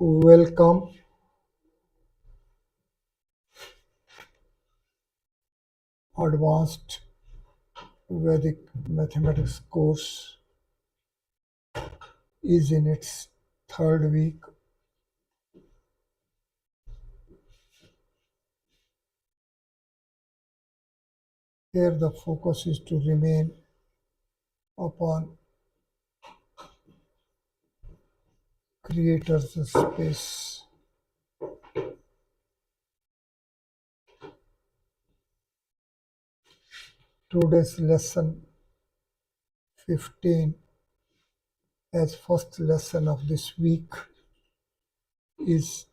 Welcome. Advanced Vedic Mathematics course is in its third week. Here the focus is to remain upon creator's space. Today's lesson 15 as first lesson of this week is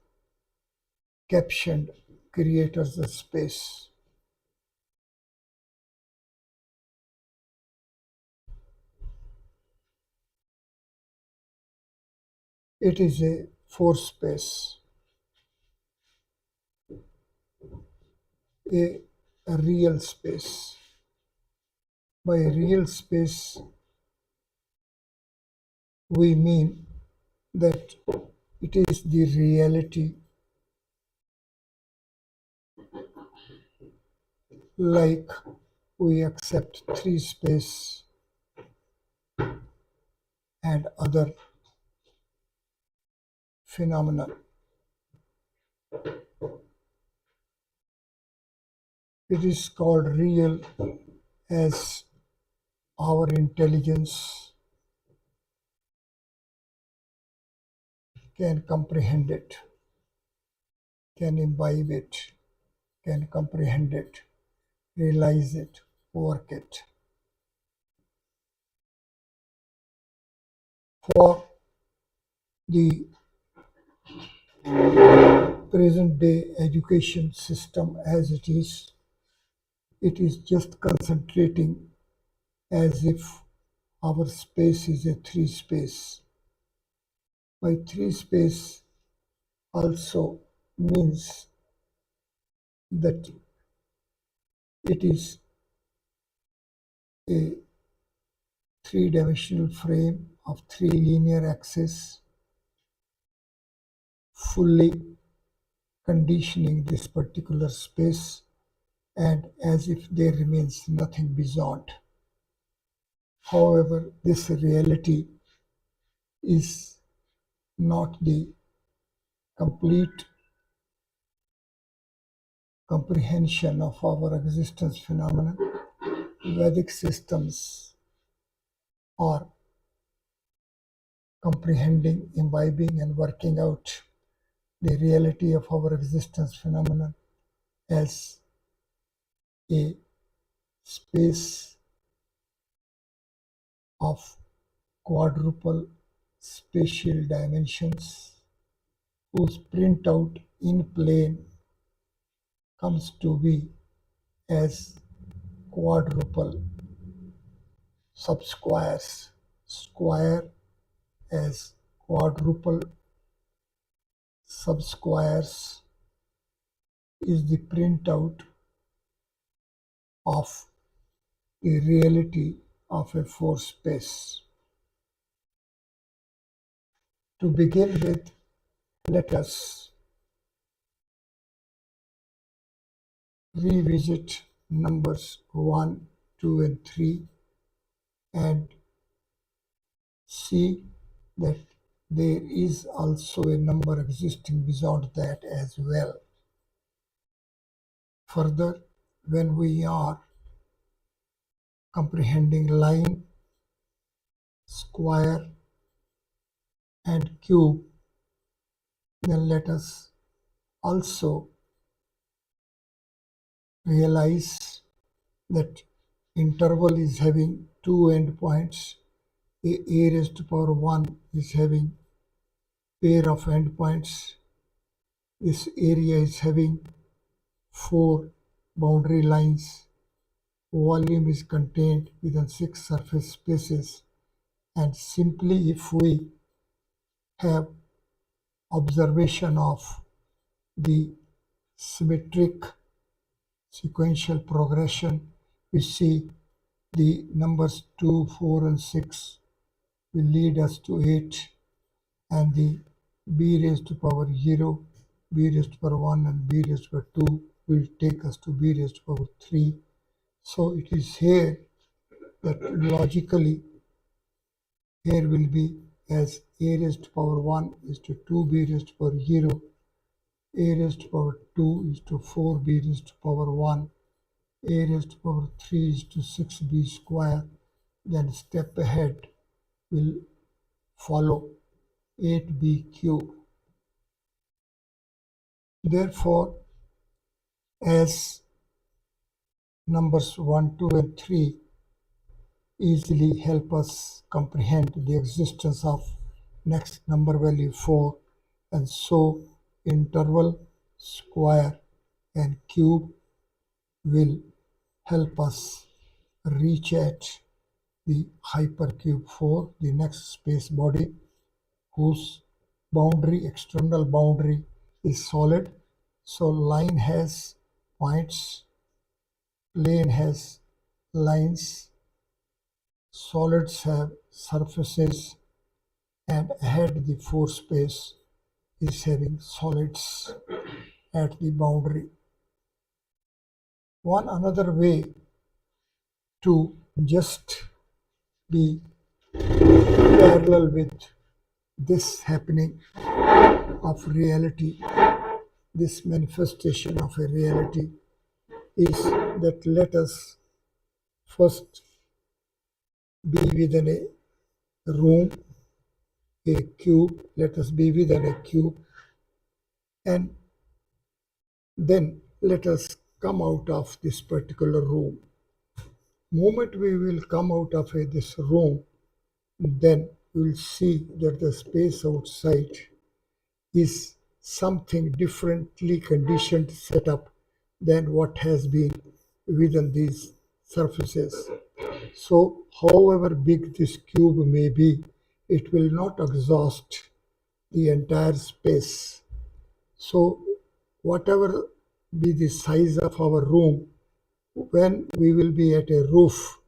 captioned Creator's Space. It is a force space, a real space. By real space, we mean that it is the reality like we accept three space and other phenomena. It is called real as our intelligence can comprehend it, can imbibe it, can comprehend it, realize it, work it. For the present day education system as it is just concentrating as if our space is a three space. By three space also means that it is a three-dimensional frame of three linear axes, fully conditioning this particular space and as if there remains nothing beyond. However, this reality is not the complete comprehension of our existence phenomenon. Vedic systems are comprehending, imbibing, and working out the reality of our existence phenomenon as a space of quadruple spatial dimensions whose printout in plane comes to be as quadruple subsquares, square as quadruple subsquares is the printout of the reality of a four space. To begin with, let us revisit numbers 1, 2, and 3 and see that there is also a number existing beyond that as well. Further, when we are comprehending line, square, and cube, then let us also realize that interval is having two endpoints. A raised to power 1 is having pair of endpoints. This area is having four boundary lines. Volume is contained within 6 surface spaces, and simply if we have observation of the symmetric sequential progression, we see the numbers 2, 4, and 6 will lead us to 8, and the b raised to power 0, b raised to power 1 and b raised to power 2 will take us to b raised to power 3. So it is here that logically here will be as a raised to power 1 is to 2b raised to power 0, a raised to power 2 is to 4b raised to power 1, a raised to power 3 is to 6b square. Then step ahead will follow 8b cube. Therefore, as numbers 1, 2 and 3 easily help us comprehend the existence of next number value 4, and so interval, square and cube will help us reach at the hypercube 4, the next space body whose boundary, external boundary is solid. So line has points, plane has lines, solids have surfaces, and ahead the 4 space is having solids at the boundary. One another way to just be parallel with this happening of reality, this manifestation of a reality, is that let us first be within a room, a cube, let us be within a cube, and then let us come out of this particular room. Moment we will come out of this room, then we will see that the space outside is something differently conditioned set up than what has been within these surfaces. So however big this cube may be, it will not exhaust the entire space. So whatever be the size of our room, when we will be at a roof,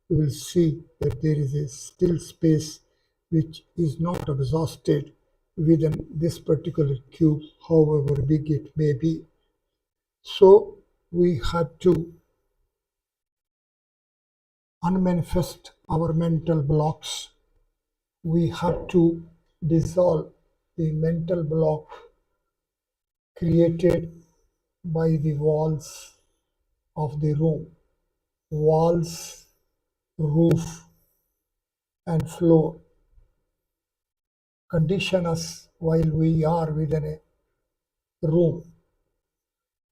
we will see that there is a still space which is not exhausted within this particular cube, however big it may be. So we have to unmanifest our mental blocks. We have to dissolve the mental block created by the walls of the room. Walls, roof, and floor condition us while we are within a room.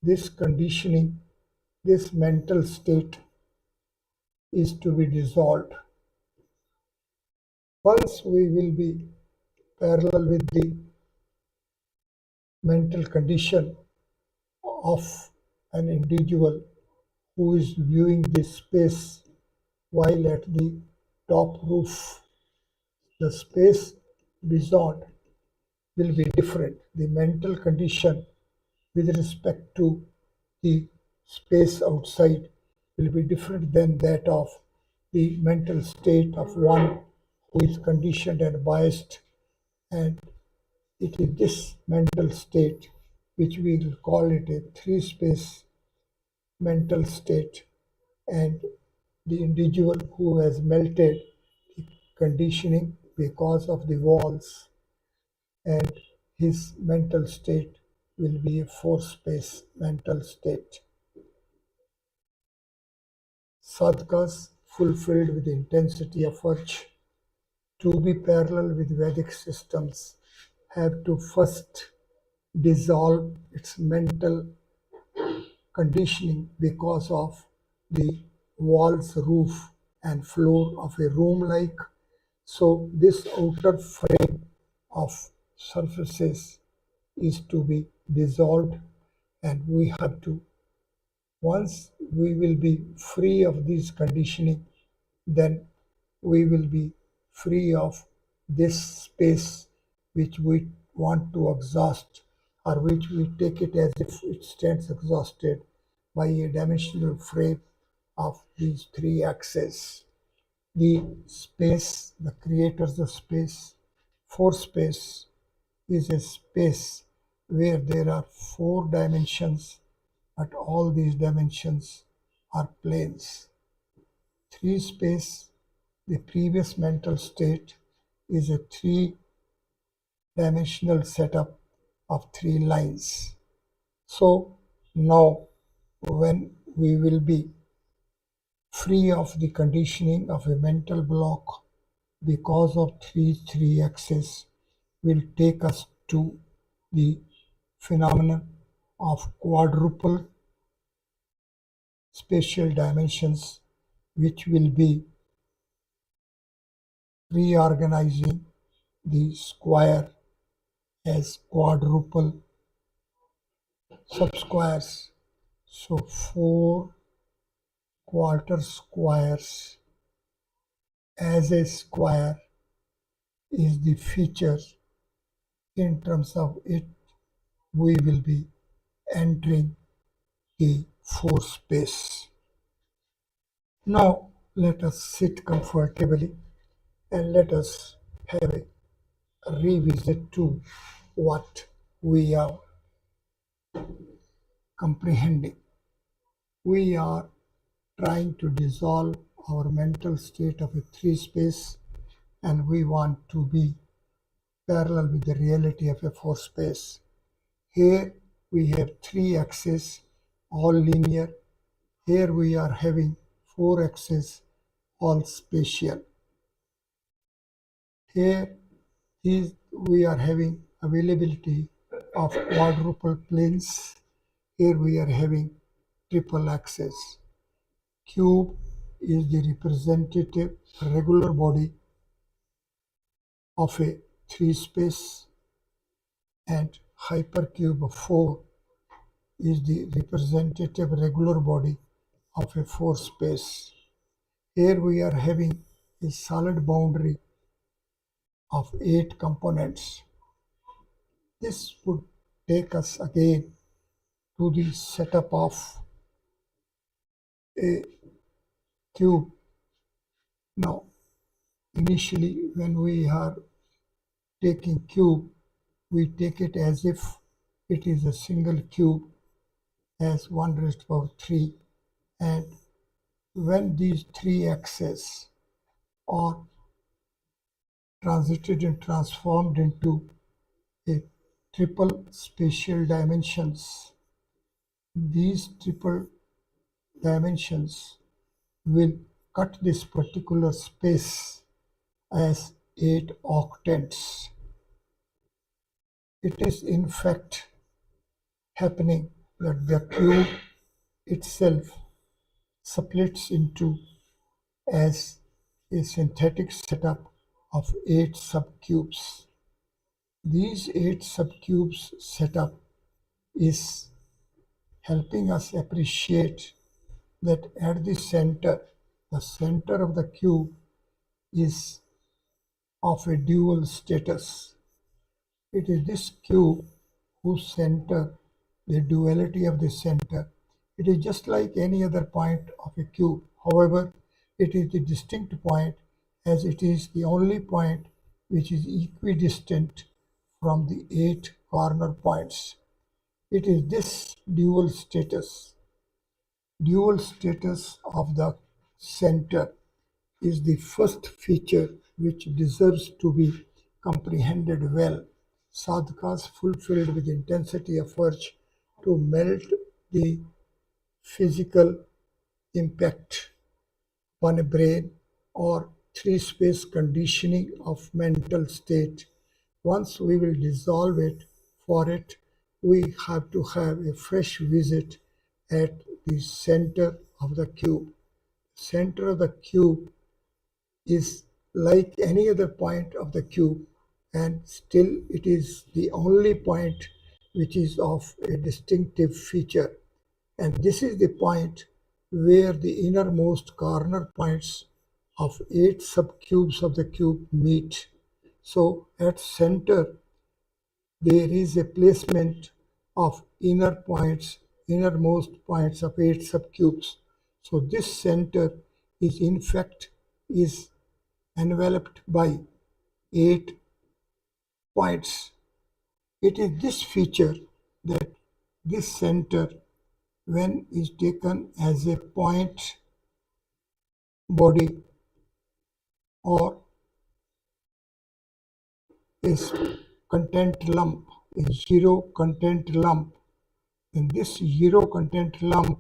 This conditioning, this mental state is to be dissolved. Once we will be parallel with the mental condition of an individual who is viewing this space while at the top roof, the space beyond will be different. The mental condition with respect to the space outside will be different than that of the mental state of one who is conditioned and biased, and it is this mental state which we will call it a three space mental state, and the individual who has melted the conditioning because of the walls, and his mental state will be a four space mental state. Sadhkas fulfilled with intensity of urge to be parallel with Vedic systems have to first dissolve its mental conditioning because of the walls, roof, and floor of a room like. So, this outer frame of surfaces is to be dissolved, and we have to, once we will be free of this conditioning, then we will be free of this space which we want to exhaust, or which we take it as if it stands exhausted by a dimensional frame of these three axes. The space, the creators of space, four space, is a space where there are four dimensions, but all these dimensions are planes. Three space, the previous mental state, is a three-dimensional setup of three lines. So now when we will be free of the conditioning of a mental block because of 3 axis will take us to the phenomenon of quadruple spatial dimensions, which will be reorganizing the square as quadruple subsquares. So 4 quarter squares as a square is the feature. In terms of it, we will be entering the four space. Now let us sit comfortably and let us have a revisit to what we are comprehending. We are trying to dissolve our mental state of a three space, and we want to be parallel with the reality of a four space. Here we have three axes, all linear. Here we are having four axes, all spatial. Here is we are having availability of quadruple planes. Here we are having triple axis. Cube is the representative regular body of a three space, and hypercube of 4 is the representative regular body of a four space. Here we are having a solid boundary of 8 components. This would take us again to the setup of a cube. Now, initially when we are taking cube, we take it as if it is a single cube as 1 raised to power 3, and when these three axes are transited and transformed into a triple spatial dimensions, these triple dimensions will cut this particular space as 8 octants. It is in fact happening that the cube itself splits into as a synthetic setup of 8 subcubes. These 8 subcubes setup is helping us appreciate that at the center of the cube is of a dual status. It is this cube whose center, the duality of the center, it is just like any other point of a cube. However, it is the distinct point as it is the only point which is equidistant from the 8 corner points. It is this dual status of the center is the first feature which deserves to be comprehended well. Sadhakas fulfilled with intensity of urge to melt the physical impact on a brain or three space conditioning of mental state. Once we will dissolve it, for it, we have to have a fresh visit at the center of the cube. Center of the cube is like any other point of the cube, and still it is the only point which is of a distinctive feature. And this is the point where the innermost corner points of 8 subcubes of the cube meet. So at center there is a placement of innermost points of 8 subcubes. So this center is in fact is enveloped by 8 points, It is this feature that this center, when is taken as a point body or a content lump, a zero content lump, and this zero content lump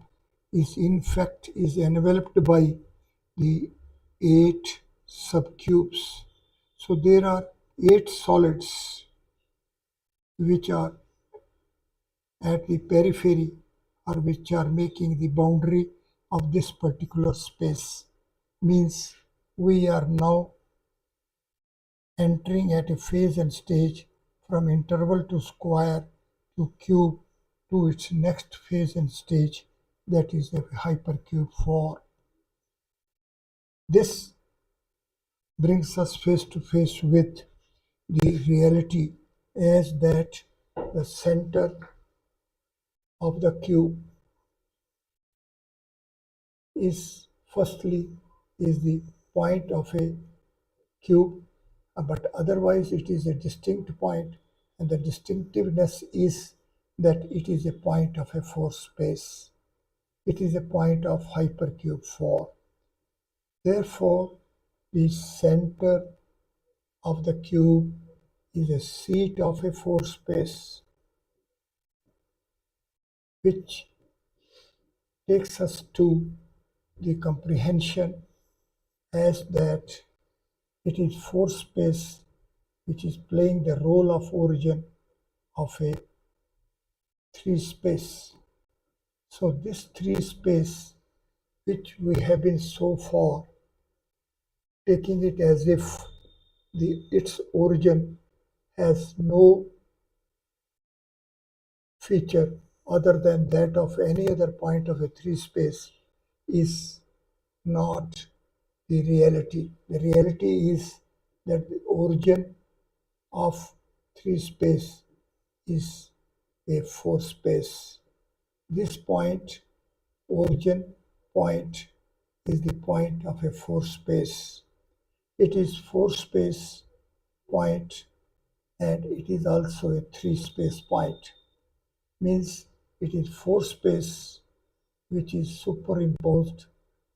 is in fact is enveloped by the 8 subcubes. So there are 8 solids which are at the periphery or which are making the boundary of this particular space. Means we are now entering at a phase and stage from interval to square to cube to its next phase and stage, that is a hypercube 4. This brings us face to face with the reality as that the center of the cube is firstly is the point of a cube, but otherwise it is a distinct point, and the distinctiveness is that it is a point of a 4 space. It is a point of hypercube 4. Therefore, the center of the cube is a seat of a 4 space, which takes us to the comprehension as that it is 4 space which is playing the role of origin of a 3 space. So this 3 space, which we have been so far taking it as if its origin has no feature other than that of any other point of a 3 space, is not the reality. The reality is that the origin of 3 space is a 4 space. This point, origin point, is the point of a 4 space. It is 4 space point and it is also a 3 space point. Means it is 4 space which is superimposed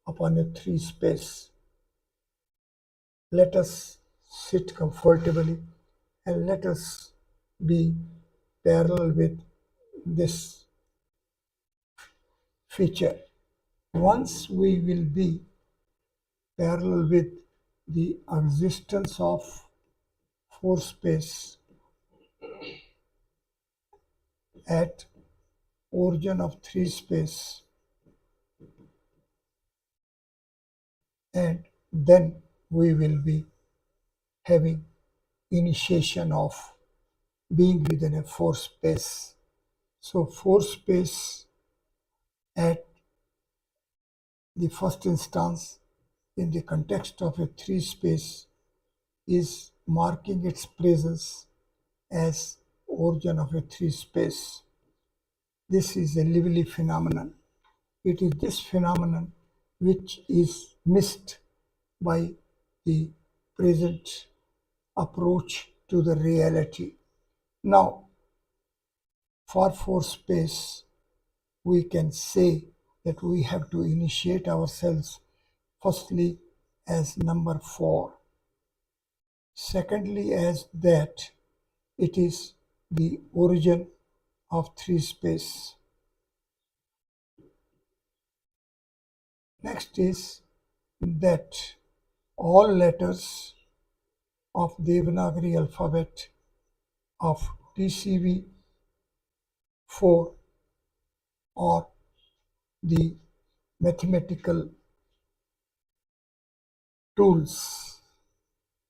upon a 3 space. Let us sit comfortably and let us be parallel with this feature. Once we will be parallel with the existence of 4 space at origin of 3 space, and then we will be having initiation of being within a 4 space. So 4 space at the first instance in the context of a 3 space is marking its presence as origin of a 3 space. This is a lively phenomenon. It is this phenomenon which is missed by the present approach to the reality. Now, for 4 space, we can say that we have to initiate ourselves firstly as number 4. Secondly, as that it is the origin of 3 space. Next is that all letters of Devanagari alphabet of TCV 4 or the mathematical tools.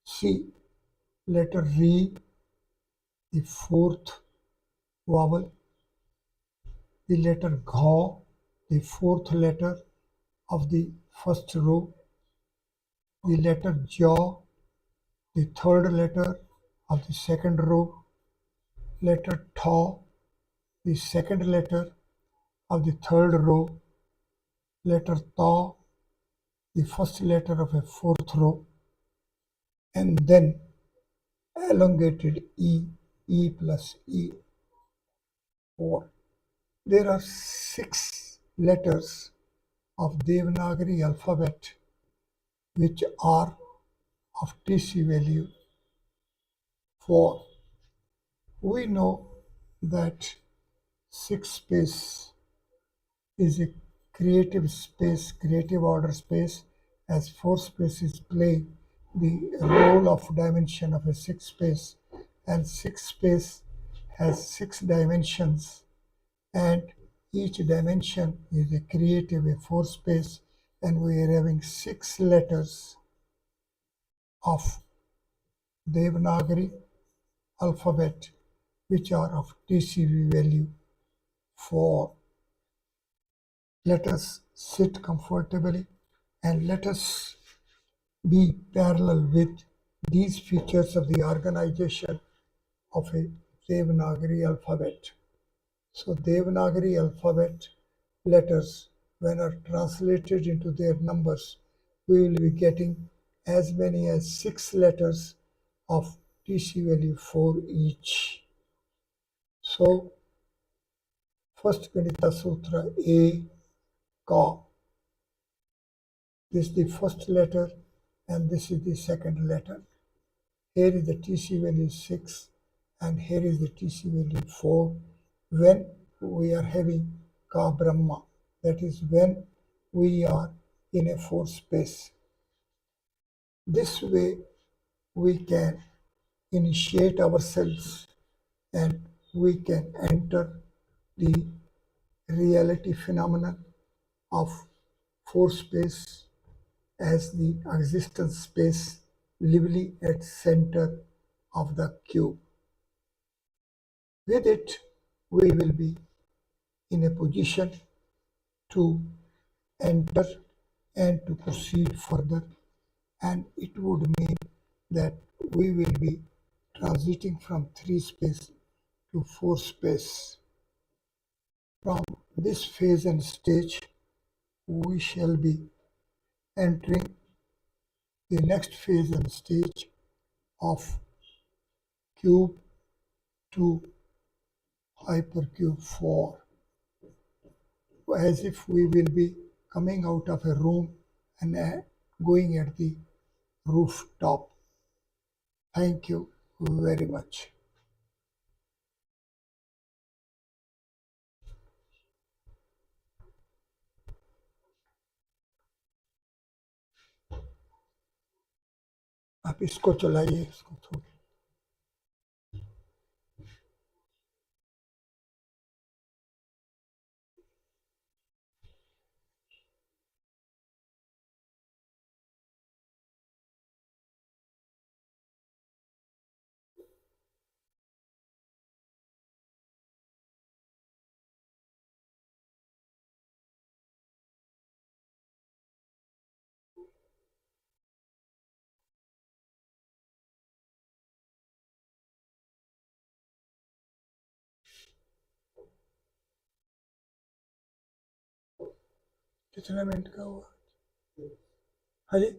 See, letter R, the 4th vowel, the letter Gha, the 4th letter of the first row, the letter Ja, the 3rd letter of the second row, letter Ta, the 2nd letter of the 3rd row, letter Ta, the first letter of a 4th row, and then elongated E E plus E 4. There are 6 letters of Devanagari alphabet which are of TC value 4. We know that 6 space is a creative space, creative order space, as 4 spaces play the role of dimension of a 6 space, and 6 space has 6 dimensions, and each dimension is a creative, a 4 space, and we are having 6 letters of Devanagari alphabet which are of TCV value 4. Let us sit comfortably and let us be parallel with these features of the organization of a Devanagari alphabet. So Devanagari alphabet letters, when are translated into their numbers, we will be getting as many as 6 letters of TC value 4 each. So first Ganita Sutra A, Ka. This is the first letter and this is the second letter. Here is the TC value 6 and here is the TC value 4 when we are having Ka Brahma. That is when we are in a 4 space. This way we can initiate ourselves and we can enter the reality phenomenon of 4 space as the existence space lively at center of the cube. With it, we will be in a position to enter and to proceed further, and it would mean that we will be transiting from 3 space to 4 space. From this phase and stage, we shall be entering the next phase and stage of cube to hypercube 4, as if we will be coming out of a room and going at the rooftop. Thank you very much. आप इसको चलाइए इसको थोड़ा कितना minute का हुआ हाँ जी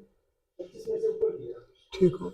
ठीक हो